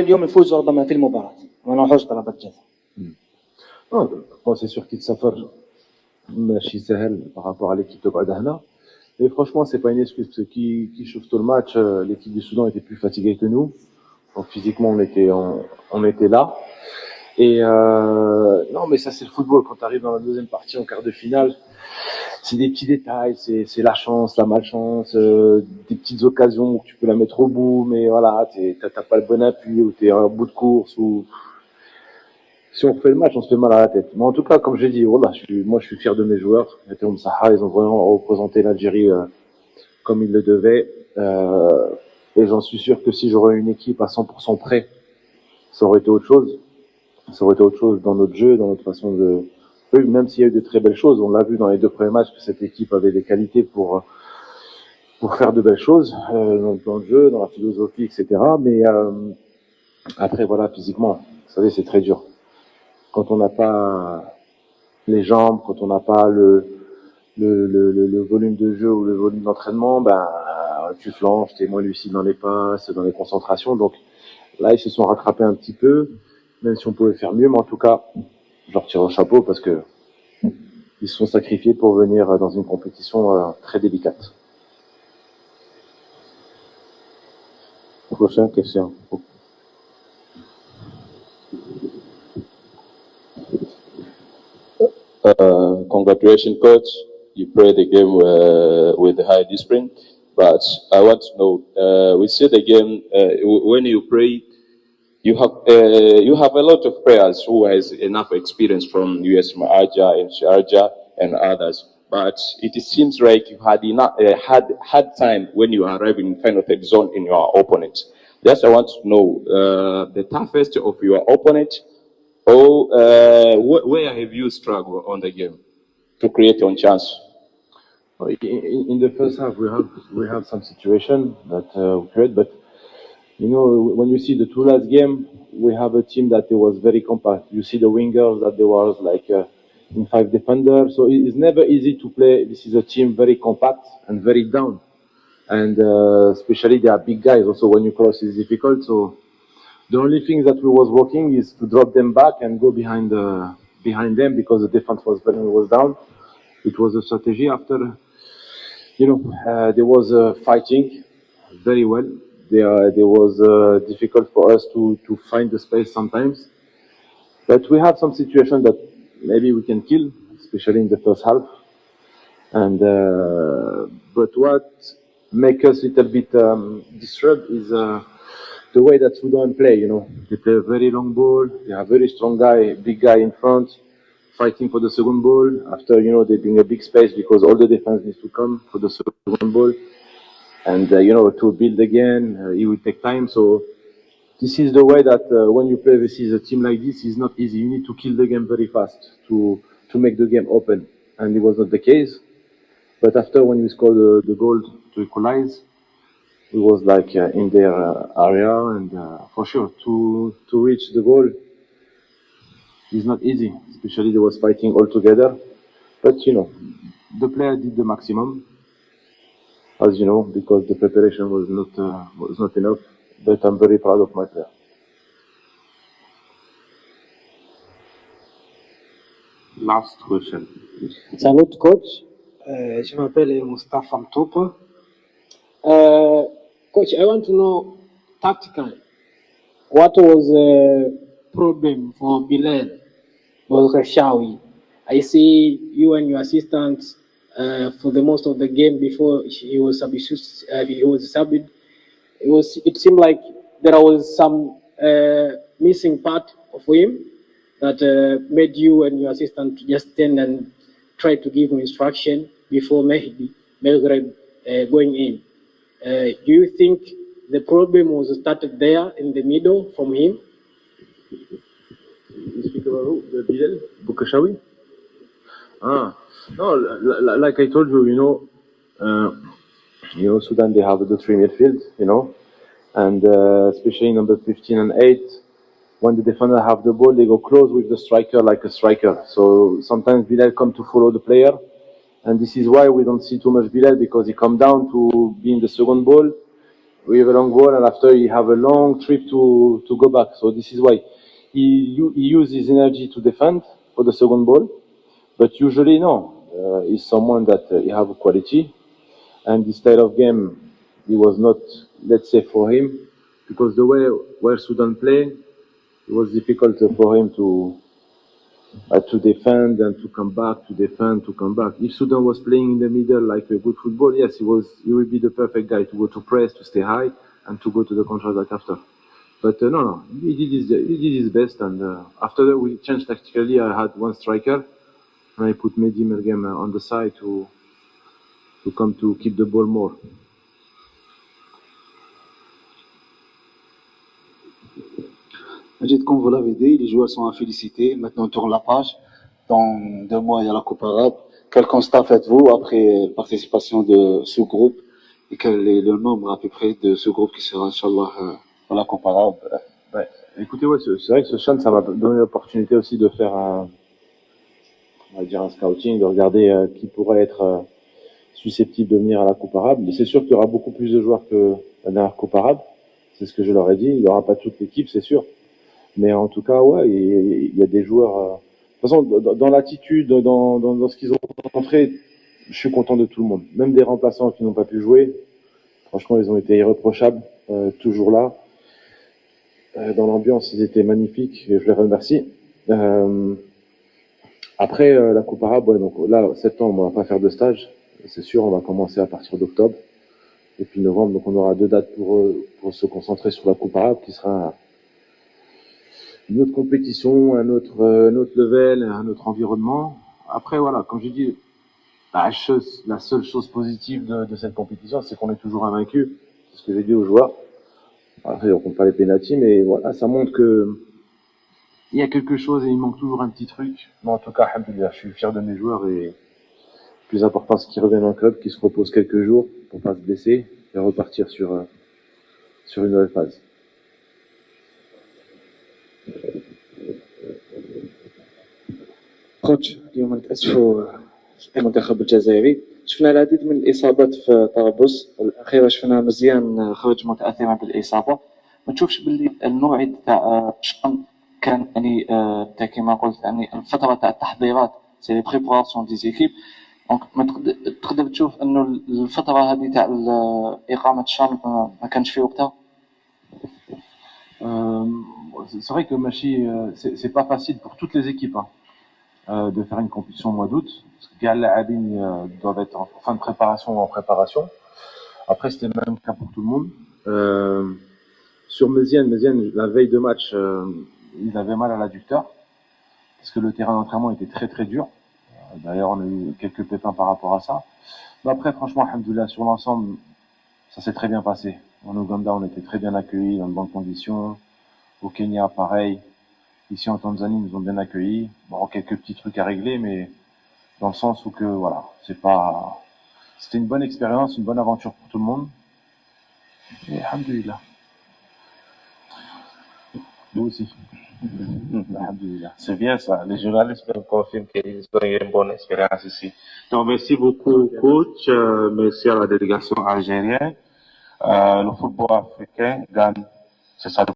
اليوم يفوز ربما في المباراة ما نروحوش ضربات جزاء. Bon, c'est sûr qu'il s'affirme ماشي سهل par rapport à l'équipe تقعد هنا. Et franchement, c'est pas une excuse parce que qui chauffe tout le match. L'équipe du Soudan était plus fatiguée que nous. Donc physiquement, on était là. Et non, mais ça c'est le football. Quand tu arrives dans la deuxième partie en quart de finale, c'est des petits détails, c'est la chance, la malchance, des petites occasions où tu peux la mettre au bout, mais voilà, t'as pas le bon appui ou t'es en bout de course ou si on refait le match, on se fait mal à la tête. Mais en tout cas, comme j'ai dit, voilà, moi je suis fier de mes joueurs. Ils ont vraiment représenté l'Algérie comme ils le devaient. Et j'en suis sûr que si j'aurais une équipe à 100% prêt, ça aurait été autre chose. Ça aurait été autre chose dans notre jeu, dans notre façon de... Même s'il y a eu de très belles choses, on l'a vu dans les 2 premiers matchs que cette équipe avait des qualités pour faire de belles choses dans le jeu, dans la philosophie, etc. Mais après, voilà, physiquement, vous savez, c'est très dur. Quand on n'a pas les jambes, quand on n'a pas le volume de jeu ou le volume d'entraînement, ben tu flanches, t'es moins lucide dans les passes, dans les concentrations. Donc là, ils se sont rattrapés un petit peu, même si on pouvait faire mieux. Mais en tout cas, je leur tire au chapeau parce que ils se sont sacrifiés pour venir dans une compétition très délicate. Prochaine question. Congratulations, coach. You played the game with high discipline, but I want to know. We see the game when you play. You have a lot of players who has enough experience from US Maaja and Sharjah and others, but it seems like you had enough had time when you arrive in final third zone in your opponent. Just I want to know the toughest of your opponent, or where have you struggled on the game to create your own chance? In the first half, we have some situation that we create, but you know, when you see the 2 last game, we have a team that it was very compact. You see the wingers that there was like in 5 defenders, so it's never easy to play. This is a team very compact and very down, and especially they are big guys. Also, when you cross, it's difficult. So the only thing that we was working is to drop them back and go behind them because the defense was down. It was a strategy after. You know, there was fighting very well. There was difficult for us to find the space sometimes. But we have some situations that maybe we can kill, especially in the first half. And but what makes us a little bit disturbed is the way that Sudan play. You know, they play a very long ball. They have very strong guy, big guy in front, fighting for the second ball. After, you know, they bring a big space because all the defense needs to come for the second ball. And, you know, to build again, it will take time. So this is the way that when you play versus a team like this, it's not easy. You need to kill the game very fast to make the game open. And it was not the case. But after when we scored the goal to equalize, it was like in their area. And for sure, to reach the goal is not easy. Especially they was fighting all together. But, you know, the player did the maximum. As you know, because the preparation was not enough, but I'm very proud of my player. Last question. Salut coach, je m'appelle Mustafa Mtopa. Coach, I want to know tactically, what was the problem for Bilal Bolkashawi? I see you and your assistants for the most of the game before he was subbed. It seemed like there was some missing part of him that made you and your assistant just stand and try to give him instruction before Belgrade going in. Do you think the problem was started there in the middle from him? You speak about who? The Bilal Bukashawi? No, like I told you, Sudan, they have the 3 midfield, you know, and especially number 15 and 8, when the defender have the ball, they go close with the striker like a striker. So sometimes Bilal come to follow the player, and this is why we don't see too much Bilal, because he come down to be in the second ball, we have a long ball, and after you have a long trip to go back. So this is why he uses his energy to defend for the second ball, but usually no. He's someone that he have a quality, and this style of game, it was not, let's say, for him, because the way where Sudan play, it was difficult for him to defend and to come back, to defend, to come back. If Sudan was playing in the middle like a good football, yes, he would be the perfect guy to go to press, to stay high, and to go to the counter-attack after. But no, he did his best, and after that we changed tactically. I had one striker, and I put Mehdi Mergem on the side to come to keep the ball more. Comme vous l'avez dit, les joueurs sont à féliciter. Maintenant, on tourne la page. Dans 2 mois, il y a la Coupe arabe. Quel constat faites-vous après la participation de ce groupe et quel est le nombre à peu près de ce groupe qui sera, Inch'Allah, dans la Coupe arabe? Ouais. Écoutez, ouais, c'est vrai que ce chant, ça m'a donné l'opportunité aussi de faire on va dire un scouting, de regarder qui pourrait être susceptible de venir à la Coupe arabe. Mais c'est sûr qu'il y aura beaucoup plus de joueurs que la dernière Coupe arabe. C'est ce que je leur ai dit. Il n'y aura pas toute l'équipe, c'est sûr. Mais en tout cas, ouais, il y a des joueurs. De toute façon, dans l'attitude, dans ce qu'ils ont montré, je suis content de tout le monde. Même des remplaçants qui n'ont pas pu jouer, franchement, ils ont été irréprochables, toujours là. Dans l'ambiance, ils étaient magnifiques et je les remercie. Après la Coupe arabe, ouais, donc là, septembre, on va pas faire de stage, c'est sûr, on va commencer à partir d'octobre. Et puis novembre, donc on aura 2 dates pour se concentrer sur la Coupe arabe, qui sera une autre compétition, un autre level, un autre environnement. Après, voilà, comme j'ai dit, la seule chose positive de cette compétition, c'est qu'on est toujours invaincu. C'est ce que j'ai dit aux joueurs. Après, on compte pas les pénaltys, mais voilà, ça montre que il y a quelque chose et il manque toujours un petit truc. Mais en tout cas, alhamdoulilah, je suis fier de mes joueurs et le plus important, c'est qu'ils reviennent en club, qu'ils se reposent quelques jours pour pas se blesser et repartir sur une nouvelle phase. كوتش اليوم نتأسفوا المنتخب الجزائري شفنا العديد من الإصابات في طرابلس الأخيرة شفنا مزيان خرج متأثرا بالإصابة ما تشوفش باللي الموعد تاع الشان كان يعني كما قلت يعني الفترة تاع التحضيرات سي لي بريباراسيون دي زيكيب دونك تقدر تشوف انه الفترة هذه تاع إقامة الشان ما كانش في وقتها. C'est vrai que Machi, c'est pas facile pour toutes les équipes de faire une compétition au mois d'août, parce que les Adines doivent être en fin de préparation ou en préparation. Après, c'était le même cas pour tout le monde. Sur Méziane, la veille de match, il avait mal à l'adducteur, parce que le terrain d'entraînement était très très dur. D'ailleurs, on a eu quelques pépins par rapport à ça. Mais après, franchement, alhamdoulilah, sur l'ensemble, ça s'est très bien passé. En Ouganda, on était très bien accueillis, dans de bonnes conditions. Au Kenya, pareil. Ici, en Tanzanie, ils nous ont bien accueillis. Bon, quelques petits trucs à régler, mais dans le sens où que, voilà, c'était une bonne expérience, une bonne aventure pour tout le monde. Et alhamdoulilah. Nous aussi. Alhamdoulilah. C'est bien ça. Les journalistes me confirment qu'ils ont eu une bonne expérience ici. Donc, merci beaucoup, coach. Merci à la délégation algérienne. Le football africain gagne. C'est ça.